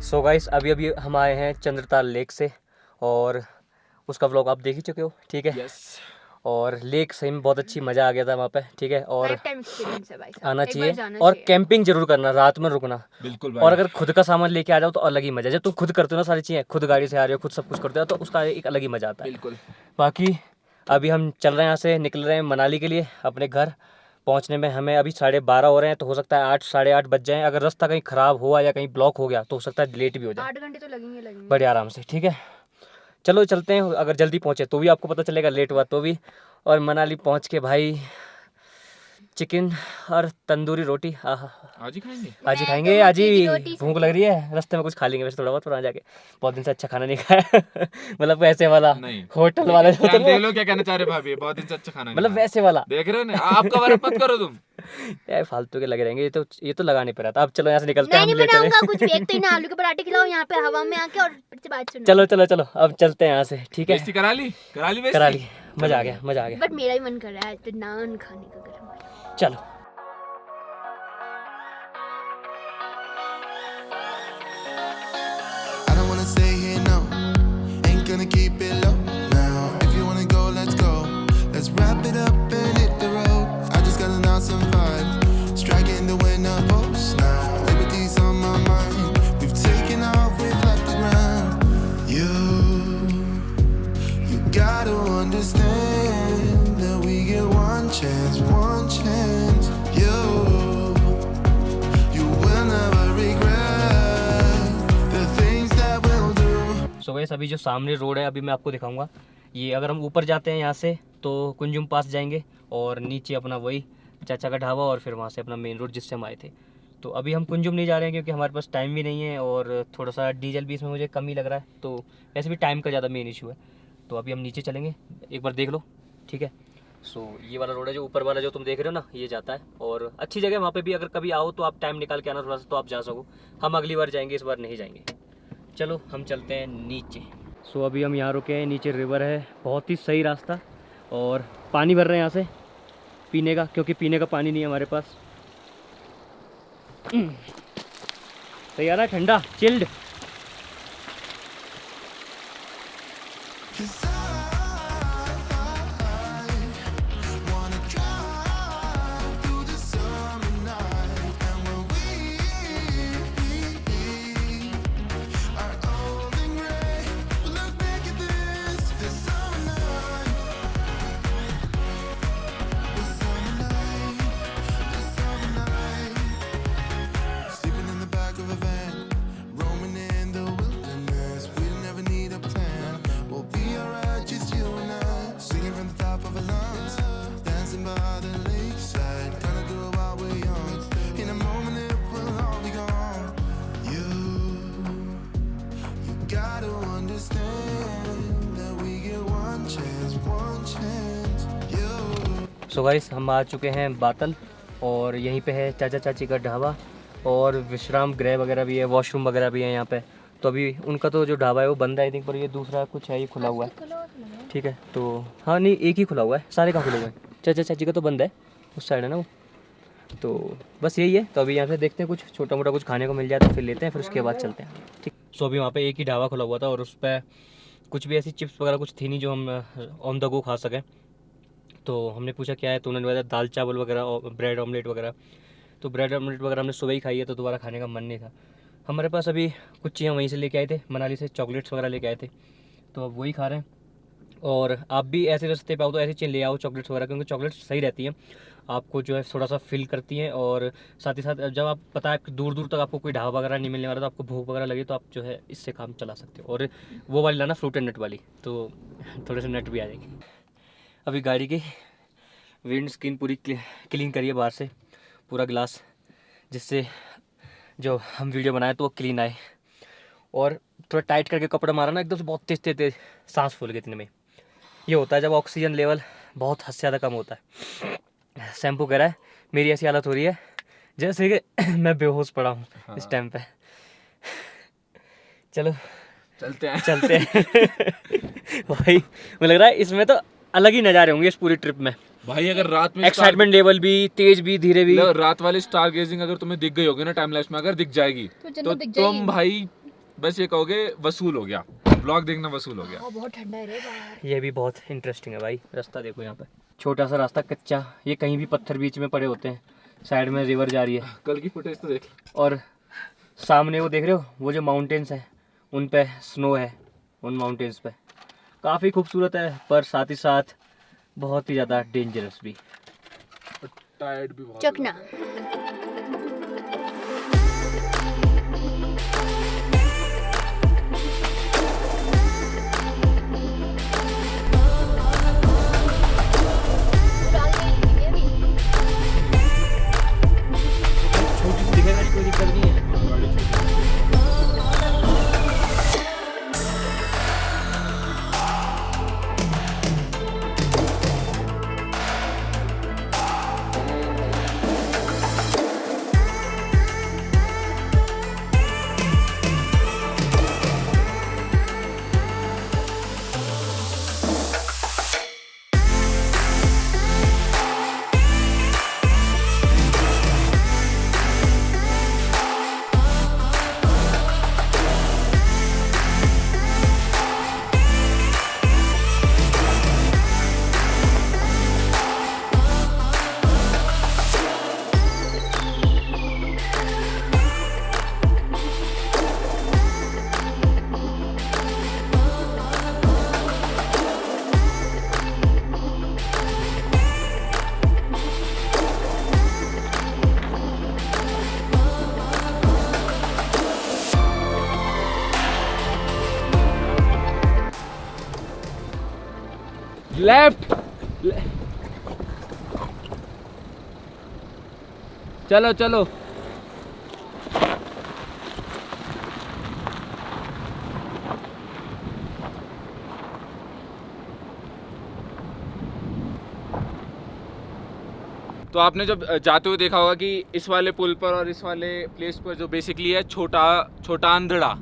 So guys अभी अभी हम आए हैं चंद्रताल लेक से और उसका व्लॉग आप देख ही चुके हो, ठीक है। यस। और लेक सही में बहुत अच्छी मज़ा आ गया था वहाँ पे, ठीक है। और लाइफ टाइम एक्सपीरियंस है भाई साहब, आना एक बार चाहिए जाना और चाहिए। कैंपिंग जरूर करना, रात में रुकना। बिल्कुल और भाई। अगर खुद का सामान लेके आ जाओ तो अलग ही मज़ा है। जब तुम खुद करते हो ना सारी चीज़ें, खुद गाड़ी से आ रहे हो, खुद सब कुछ करते हो, तो उसका एक अलग ही मज़ा आता है। बिल्कुल। बाकी अभी हम चल रहे हैं, यहाँ से निकल रहे हैं मनाली के लिए। अपने घर पहुँचने में हमें अभी 12:30 हो रहे हैं, तो हो सकता है 8 साढ़े 8 बज जाएँ। अगर रास्ता कहीं ख़राब हुआ या कहीं ब्लॉक हो गया तो हो सकता है लेट भी हो जाए। 8 घंटे तो लगेंगे। बड़े आराम से, ठीक है। चलो चलते हैं, अगर जल्दी पहुँचे तो भी आपको पता चलेगा, लेट हुआ तो भी। और मनाली पहुँच के भाई चिकन और तंदूरी रोटी आज ही खाएंगे। आज ही खाएंगे। आज ही भूख लग रही है, रास्ते में कुछ खा लेंगे वैसे थोड़ा बहुत, पुराना जाके। बहुत दिन से अच्छा खाना नहीं खाया मतलब वैसे वाला नहीं। होटल वाला जो होता है देख ना, लो क्या कहना चाह रहे भाभी, बहुत दिन से अच्छा खाना नहीं मतलब खाया। वैसे वाला। देख रहे हो ना, आपका वर्क मत करो तुम। यार फालतू के लगे रहेंगे, ये तो लगा नहीं पा रहा था। अब चलो यहाँ से निकलते हैं, नहीं हम लेट बनाऊंगा हैं। कुछ भी, एक तो इन्हें आलू के पराठे खिलाओ यहाँ पे हवा में आके और फिर से बात सुनो। चलो चलो चलो अब चलते हैं यहाँ से, ठीक है। बेइज्जती करा ली बेइज्जती। करा ली, मजा आ गया मजा आ गया। बट मेरा ही मन कर रहा है तो नान खाने का गरम वाला। चलो I don't wanna stay here, no. Ain't gonna keep it low now. If you wanna go, let's go. Let's wrap it up and hit the road. I just got an awesome vibe. Striking the winner post now. Liberty's on my mind. We've taken off, we've left the ground. You gotta understand that we get one chance, one chance. You will never regret the things that we'll do. So guys अभी जो सामने road है अभी मैं आपको दिखाऊंगा। ये अगर हम ऊपर जाते हैं यहाँ से तो कुंजुम पास जाएंगे और नीचे अपना वही चाचा का ढाबा और फिर वहाँ से अपना मेन रोड जिससे हम आए थे। तो अभी हम कुंजुम नहीं जा रहे हैं क्योंकि हमारे पास टाइम भी नहीं है और थोड़ा सा डीजल भी इसमें मुझे कम ही लग रहा है, तो वैसे भी टाइम का ज़्यादा मेन इशू है। तो अभी हम नीचे चलेंगे, एक बार देख लो, ठीक है। सो ये वाला रोड है जो ऊपर वाला जो तुम देख रहे हो ना, ये जाता है और अच्छी जगह है वहाँ पे भी। अगर कभी आओ तो आप टाइम निकाल के आना थोड़ा सा, तो आप जा सको। हम अगली बार जाएंगे, इस बार नहीं जाएंगे। चलो हम चलते हैं नीचे। सो अभी हम यहाँ रुके हैं, नीचे रिवर है, बहुत ही सही रास्ता। और पानी भर रहे हैं यहाँ से पीने का, क्योंकि पीने का पानी नहीं है हमारे पास। सही आ रहा है, ठंडा chilled. Cause I wanna drive through the summer night. And when we are old and gray, we'll look back at this summer night. The summer night. Sleeping in the back of a van, roaming in the wilderness. We don't ever need a plan. We'll be alright, just you and I. Singing from the top of our lungs, dancing by the lakeside. Gonna do it while we're young. In a moment it will all be gone. You gotta understand that we get one chance, one chance. You. So guys हम आ चुके हैं बातल और यहीं पे है चाचा चाची का ढाबा और विश्राम गृह वगैरह भी है, वॉशरूम वगैरह भी है यहाँ पे। तो अभी उनका तो जो ढाबा है वो बंद है आई थिंक, पर ये दूसरा कुछ है, ये खुला हुआ है, ठीक है। तो हाँ नहीं, एक ही खुला हुआ है, सारे कहाँ खुले हुए हैं। चाचा चाची का तो बंद है, उस साइड है ना वो। तो बस यही है। तो अभी यहाँ से देखते हैं, कुछ छोटा मोटा कुछ खाने को मिल जाए तो फिर लेते हैं, फिर उसके बाद चलते हैं, ठीक। सो अभी वहाँ पे एक ही ढाबा खुला हुआ था और उस पर कुछ भी ऐसी चिप्स वगैरह कुछ थी नहीं जो हम ऑन द गो खा सकें। तो हमने पूछा क्या है, तो उन्होंने बताया दाल चावल वगैरह और ब्रेड ऑमलेट वगैरह। तो ब्रेड ऑमलेट वगैरह हमने सुबह ही खाई है, तो दोबारा खाने का मन नहीं था हमारे पास। अभी कुछ चीज़ें वहीं से लेके आए थे, मनाली से चॉकलेट्स वगैरह लेके आए थे, तो अब वही खा रहे हैं। और आप भी ऐसे रास्ते पे आओ तो ऐसी चीज़ ले आओ चॉकलेट्स वगैरह, क्योंकि चॉकलेट्स सही रहती हैं, आपको जो है थोड़ा सा फिल करती हैं। और साथ ही साथ जब आप पता है दूर दूर तक आपको कोई ढाबा वगैरह नहीं मिलने वाला, तो आपको भूख वगैरह लगे तो आप जो है इससे काम चला सकते हो। और वो वाली लाना फ्रूट एंड नट वाली, तो थोड़े से नट भी आ जाएंगे। अभी गाड़ी की विंड स्क्रीन पूरी क्लीन करिए बाहर से, पूरा ग्लास, जिससे जो हम वीडियो बनाए तो वो क्लीन आए। और थोड़ा टाइट करके कपड़ा मारा ना एकदम से, बहुत तेज तेज तेज सांस फूल गई इतने में। ये होता है जब ऑक्सीजन लेवल बहुत हद से ज़्यादा कम होता है। शैम्पू करा है, मेरी ऐसी हालत हो रही है जैसे कि मैं बेहोश पड़ा हूँ इस टाइम पे। चलो चलते हैं भाई मुझे लग रहा है इसमें तो अलग ही नज़ारे होंगे इस पूरी ट्रिप में भाई अगर रात में एक्साइटमेंट लेवल भी, तेज भी, धीरे भी। रात वाली स्टार गेजिंग अगर तुम्हें दिख गई होगी ना टाइम लैप्स में, अगर दिख जाएगी तो तुम भाई बस ये कहोगे वसूल हो गया, ब्लॉग देखना वसूल हो गया। हाँ, बहुत ठंडा है रे बाहर। ये भी बहुत इंटरेस्टिंग है भाई। रास्ता देखो यहाँ पे, छोटा सा रास्ता कच्चा, ये कहीं भी पत्थर बीच में पड़े होते हैं। साइड में रिवर जा रही है कल की फुटेज तो देख। और सामने वो देख रहे हो, वो जो माउंटेन्स हैं उन पे स्नो है, उन माउंटेन्स पे। काफ़ी खूबसूरत है पर साथ ही साथ बहुत ही ज़्यादा डेंजरस भी। टायर्ड भी बहुत। चकना। छोटी सी दिखेगा, कोई दिक्कत नहीं है। लेफ्ट, चलो चलो। तो आपने जब जाते हुए देखा होगा कि इस वाले पुल पर और इस वाले प्लेस पर जो बेसिकली है छोटा छोटा अंधड़ा,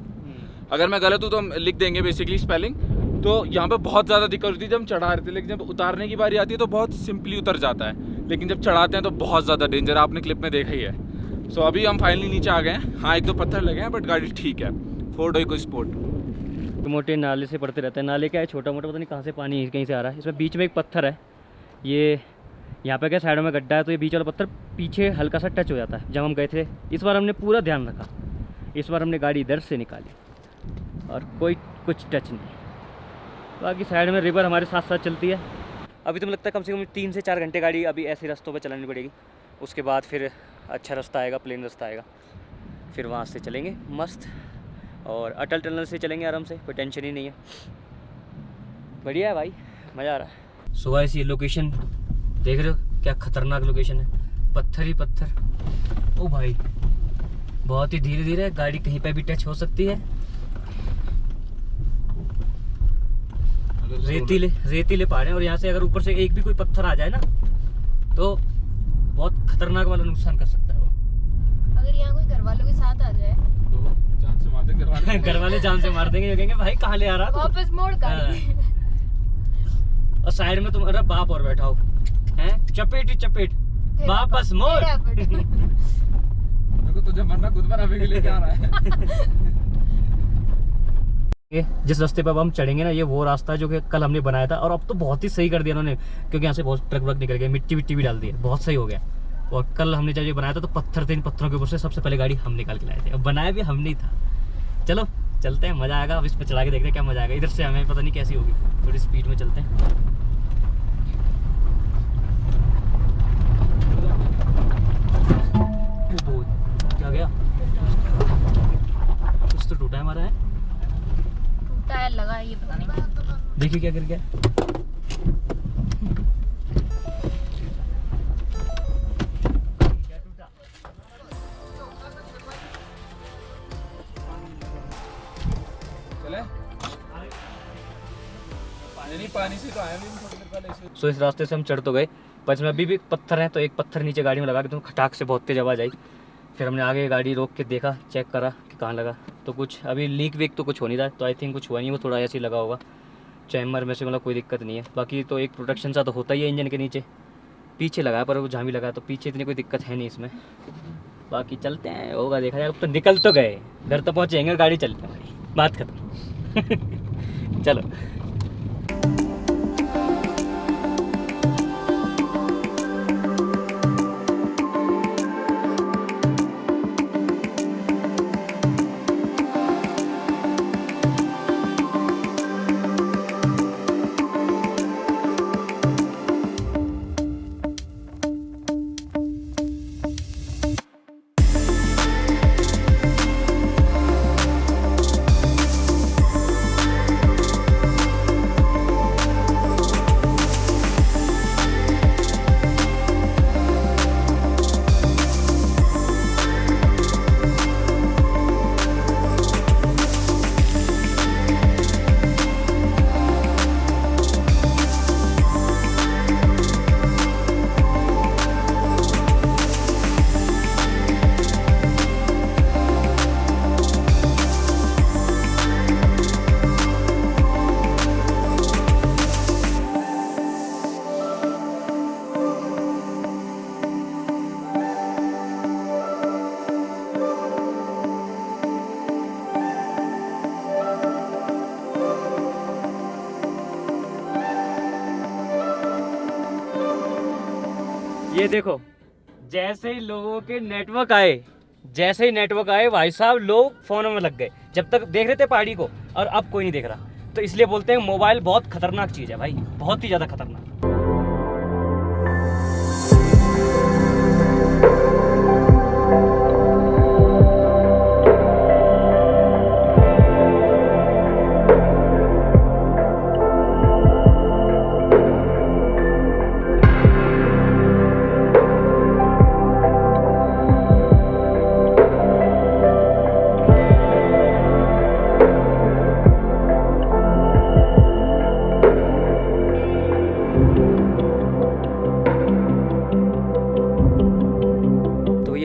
अगर मैं गलत हूँ तो हम लिख देंगे बेसिकली स्पेलिंग। तो यहाँ पे बहुत ज़्यादा दिक्कत होती है जब हम चढ़ा रहे थे, लेकिन जब उतारने की बारी आती है तो बहुत सिंपली उतर जाता है, लेकिन जब चढ़ाते हैं तो बहुत ज़्यादा डेंजर, आपने क्लिप में देखा ही है। सो अभी हम फाइनली नीचे आ गए हैं। हाँ, एक दो पत्थर लगे हैं बट गाड़ी ठीक है। Ford EcoSport. मोटे नाले से पड़ते रहते हैं। नाले क्या है, छोटा मोटा पता नहीं कहाँ से पानी कहीं से आ रहा है। इसमें बीच में एक पत्थर है, ये यहाँ पे क्या साइड में गड्ढा है, तो ये बीच वाला पत्थर पीछे हल्का सा टच हो जाता है। जब हम गए थे इस बार हमने पूरा ध्यान रखा, इस बार हमने गाड़ी इधर से निकाली और कोई कुछ टच नहीं। बाकी साइड में रिवर हमारे साथ साथ चलती है। अभी तो मुझे लगता है कम से कम 3 से 4 घंटे गाड़ी अभी ऐसे रास्तों पर चलानी पड़ेगी। उसके बाद फिर अच्छा रास्ता आएगा, प्लेन रास्ता आएगा, फिर वहाँ से चलेंगे मस्त। और अटल टनल से चलेंगे आराम से, कोई टेंशन ही नहीं है। बढ़िया है भाई, मज़ा आ रहा है। सुबह से ये लोकेशन देख रहे हो, क्या खतरनाक लोकेशन है, पत्थर ही पत्थर। ओ भाई, बहुत ही धीरे धीरे गाड़ी कहीं पे भी टच हो सकती है। रेतीले रेतीले पहाड़ हैं और यहाँ से अगर ऊपर से एक भी कोई पत्थर आ जाए ना तो बहुत खतरनाक वाला नुकसान कर सकता है वो। अगर यहाँ कोई घर वालों के साथ आ जाए तो जान से मार देंगे घर वाले जान से मार देंगे, कहेंगे भाई कहाँ ले आ रहा तू? वापस मोड़ गाड़ी। और साइड में तुम्हारा बाप और बैठा हो हैं, चपेट ही चपेट, वापस मोड़। देखो तुझे मरना खुद पर, अभी के लिए क्या आ रहा है। जिस रास्ते पर अब हम चढ़ेंगे ना, ये वो रास्ता जो कि कल हमने बनाया था, और अब तो बहुत ही सही कर दिया उन्होंने, क्योंकि यहाँ से बहुत ट्रक व्रक निकल गया, मिट्टी विट्टी भी डाल दी है, बहुत सही हो गया। और कल हमने जब ये बनाया था तो पत्थर थे, इन पत्थरों के ऊपर से सबसे पहले गाड़ी हम निकाल के लाए थे। अब बनाया भी हमने ही था। चलो चलते हैं, मज़ा आएगा। अब इस पर चला के देखते हैं क्या मज़ा आएगा। इधर से हमें पता नहीं कैसी होगी, थोड़ी स्पीड में चलते हैं। क्या गया, कुछ तो टूटा है हमारा, है टायर लगा है, ये पता नहीं। देखिए क्या गिर गया। चले पानी से तो आया भी थोड़ी देर पहले इसे। सो इस रास्ते से हम चढ़ तो गए, पर इसमें अभी भी पत्थर है, तो एक पत्थर नीचे गाड़ी में लगा के तुम खटाक से बहुत तेज आवाज़ आई। फिर हमने आगे गाड़ी रोक के देखा, चेक करा कि कहाँ लगा, तो कुछ अभी लीक वीक तो कुछ हो नहीं रहा, तो आई थिंक कुछ हुआ नहीं, वो थोड़ा ऐसे ही लगा होगा चैम्बर में से, मतलब कोई दिक्कत नहीं है। बाकी तो एक प्रोटेक्शन सा तो होता ही है इंजन के नीचे, पीछे लगा पर वो जहाँ भी लगा तो पीछे इतनी कोई दिक्कत है नहीं इसमें। बाकी चलते हैं, होगा देखा जाए। अब तो निकल तो गए, घर तो पहुँचेंगे, गाड़ी चलते हैं। बात खत्म। चलो ये देखो, जैसे ही लोगों के नेटवर्क आए, जैसे ही नेटवर्क आए भाई साहब लोग फोनों में लग गए। जब तक देख रहे थे पहाड़ी को, और अब कोई नहीं देख रहा। तो इसलिए बोलते हैं मोबाइल बहुत खतरनाक चीज़ है भाई, बहुत ही ज़्यादा खतरनाक।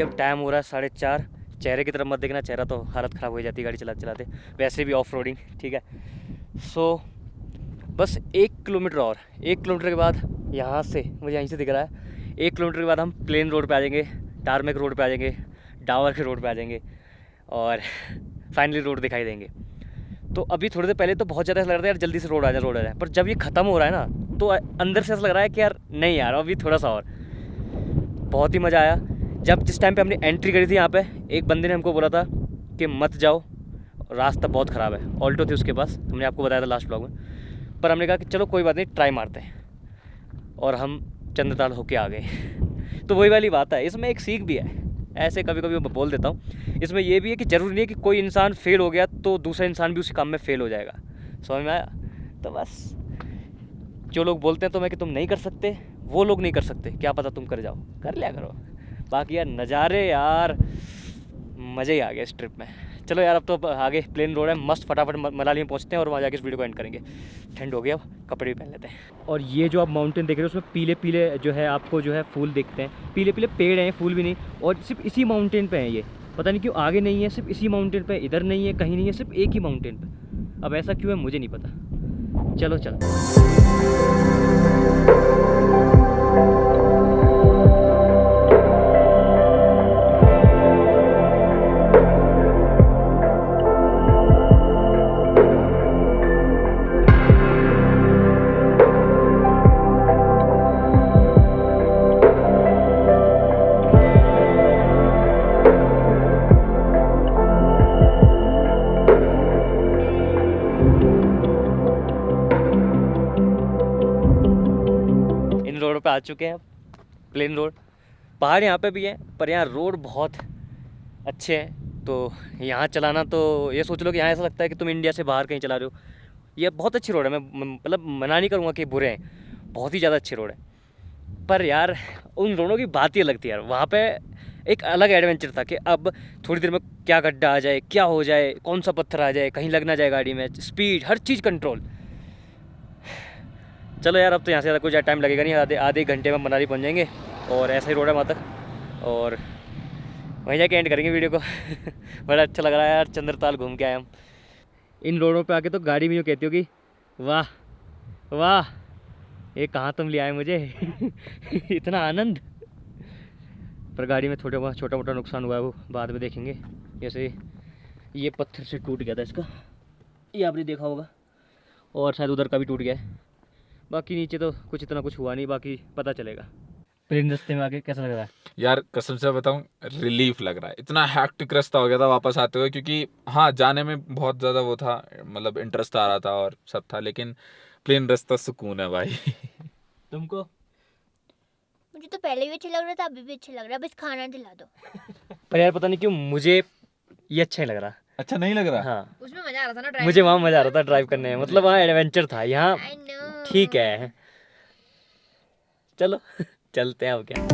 अब टाइम हो रहा है 4:30। चेहरे की तरफ मत देखना, चेहरा तो हालत ख़राब हो जाती है गाड़ी चलाते चलाते, वैसे भी ऑफ रोडिंग। ठीक है, सो बस 1 किलोमीटर और, 1 किलोमीटर के बाद यहाँ से, मुझे यहीं से दिख रहा है, 1 किलोमीटर के बाद हम प्लेन रोड पे आ जाएंगे, टारमेक रोड पे आ जाएंगे, डावर के रोड पे आ जाएंगे, और फाइनली रोड दिखाई देंगे। तो अभी थोड़ी देर पहले तो बहुत ज़्यादा ऐसा लग रहा था यार जल्दी से रोड आ जाए, पर जब ये ख़त्म हो रहा है ना, तो अंदर से ऐसा लग रहा है कि यार नहीं यार अभी थोड़ा सा और। बहुत ही मज़ा आया। जब जिस टाइम पे हमने एंट्री करी थी यहाँ पे, एक बंदे ने हमको बोला था कि मत जाओ, रास्ता बहुत ख़राब है। ऑल्टो थी उसके पास, हमने आपको बताया था लास्ट ब्लॉग में। पर हमने कहा कि चलो कोई बात नहीं, ट्राई मारते हैं, और हम चंद्रताल होके आ गए। तो वही वाली बात है, इसमें एक सीख भी है। ऐसे कभी कभी मैं बोल देता हूँ, इसमें ये भी है कि ज़रूरी नहीं है कि कोई इंसान फेल हो गया तो दूसरा इंसान भी उसी काम में फेल हो जाएगा। समझ में आया? तो बस जो लोग बोलते हैं तुम्हें कि तुम नहीं कर सकते, वो लोग नहीं कर सकते, क्या पता तुम कर जाओ, कर लिया करो। बाकी यार नज़ारे यार मज़े ही आ गए इस ट्रिप में। चलो यार अब तो आगे प्लेन रोड है, मस्त फटाफट मनाली में पहुंचते हैं और वहाँ जाके इस वीडियो को एंड करेंगे। ठंड हो गई, अब कपड़े भी पहन लेते हैं। और ये जो आप माउंटेन देख रहे हो उसमें पीले पीले जो है आपको जो है फूल दिखते हैं, पीले पीले पेड़ हैं, फूल भी नहीं। और सिर्फ इसी माउंटेन पे है ये, पता नहीं क्यों आगे नहीं है, सिर्फ इसी माउंटेन पे, इधर नहीं है, कहीं नहीं है, सिर्फ एक ही माउंटेन पे। अब ऐसा क्यों है मुझे नहीं पता। चलो चलो रोड पे आ चुके हैं, प्लेन रोड। पहाड़ यहाँ पे भी है, पर यहाँ रोड बहुत अच्छे हैं। तो यहाँ चलाना तो ये सोच लो कि यहाँ ऐसा लगता है कि तुम इंडिया से बाहर कहीं चला रहे हो। ये बहुत अच्छी रोड है, मैं मतलब मना नहीं करूँगा कि बुरे हैं, बहुत ही ज़्यादा अच्छी रोड है। पर यार उन रोडों की बात ही अलग थी यार। वहाँ पे एक अलग एडवेंचर था कि अब थोड़ी देर में क्या गड्ढा आ जाए, क्या हो जाए, कौन सा पत्थर आ जाए, कहीं लग ना जाए गाड़ी में, स्पीड हर चीज़ कंट्रोल। चलो यार अब तो यहाँ से ज़्यादा कुछ टाइम लगेगा नहीं, आधे घंटे में मनाली पहुँच जाएंगे, और ऐसा ही रोड है वहाँ तक, और वहीं जाके एंड करेंगे वीडियो को। बड़ा अच्छा लग रहा है यार, चंद्रताल घूम के आए हम। इन रोडों पे आके तो गाड़ी भी यूँ कहती होगी वाह वाह ये कहाँ तुम ले आए मुझे। इतना आनंद। पर गाड़ी में छोटा मोटा नुकसान हुआ है, वो बाद में देखेंगे। जैसे ये पत्थर से टूट गया था इसका, ये आपने देखा होगा, और शायद उधर का भी टूट गया है। बाकी नीचे तो कुछ इतना कुछ हुआ नहीं, बाकी पता चलेगा। प्लेन रास्ते में आके कैसा लग रहा है? यार कसम से बताऊं, रिलीफ लग रहा है। इतना हैक्टिक रास्ता हो गया था वापस आते हुए, क्योंकि हाँ जाने में बहुत ज़्यादा वो था, मतलब इंटरेस्ट आ रहा था और सब था, लेकिन प्लेन रास्ता सुकून है भाई। तुमको? मुझे तो पहले भी अच्छा लग रहा था, अभी भी अच्छा लग रहा है, बस खाना दिला दो। पर यार पता नहीं क्यों मुझे ये अच्छा नहीं लग रहा। अच्छा नहीं लग रहा? हाँ, उसमें मजा आ रहा था ना ड्राइव मुझे वहाँ मज़ा आ रहा था ड्राइव करने में, मतलब वहाँ एडवेंचर था। यहाँ आई नो। ठीक है, चलो चलते हैं अब क्या।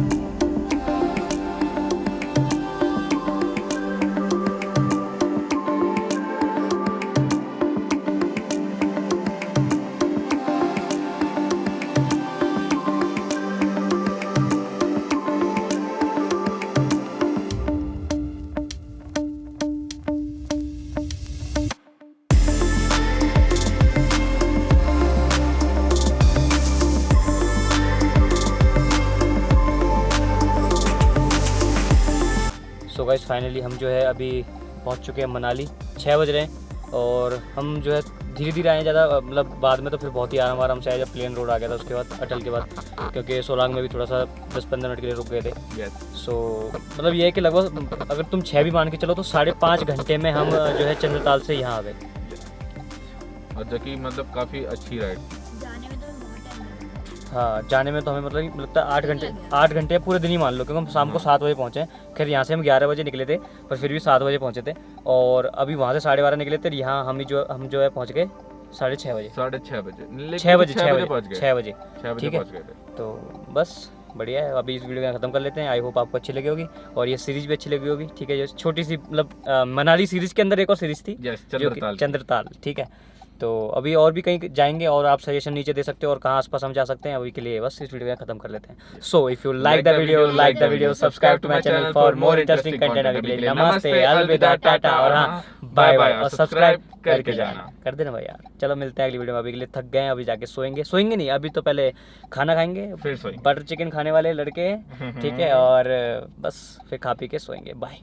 सो गाइस फाइनली हम जो है अभी पहुंच चुके हैं मनाली। 6 बज रहे हैं और हम जो है धीरे धीरे आए, ज़्यादा मतलब बाद में तो फिर बहुत ही आराम से आए जब प्लेन रोड आ गया था उसके बाद, अटल के बाद, क्योंकि सोलांग में भी थोड़ा सा 10-15 मिनट के लिए रुक गए थे। सो मतलब ये है कि लगभग अगर तुम 6 भी मान के चलो तो 5.5 घंटे में हम जो है चंद्रताल से यहाँ आ गए। और जो कि मतलब काफ़ी अच्छी राइड। जाने में तो बहुत टाइम लगा। हाँ, जाने में तो हमें मतलब लगता है 8 घंटे पूरे दिन ही मान लो, क्योंकि हम शाम को 7 बजे पहुँचे। खैर यहाँ से हम 11 बजे निकले थे, पर फिर भी 7 बजे पहुँचे थे, और अभी वहाँ से 12:30 निकले थे। यहाँ हम जो है पहुँच गए 6:30 बजे। 6:30 बजे? 6 बजे पहुँच गए। 6 बजे 6 बजे ठीक है। पहुँच गए थे। तो बस बढ़िया है, अभी इस वीडियो को ख़त्म कर लेते हैं। आई होप आपको अच्छी लगी होगी और ये सीरीज़ भी अच्छी लगी होगी। ठीक है, ये छोटी सी मतलब मनाली सीरीज़ के अंदर एक और सीरीज़ थी यस, जो कि चंद्रताल। चंद्रताल। ठीक है, तो अभी और भी कहीं जाएंगे और आप सजेशन नीचे दे सकते हो और कहाँ आसपास हम जा सकते हैं। अभी के लिए बस इस वीडियो में ख़त्म कर लेते हैं। So if you like the video subscribe to my channel for more interesting content. अभी के लिए नमस्ते, अलविदा, टाटा और हाँ बाय बाय, और सब्सक्राइब करके जाना, कर देना भाई यार। चलो मिलते हैं अगली वीडियो में। अभी के लिए थक गए हैं, अभी जाके सोएंगे नहीं, अभी तो पहले खाना खाएंगे, फिर सोएंगे। बटर चिकन खाने वाले लड़के हैं, ठीक है, और बस फिर खा पी के सोएंगे। बाय।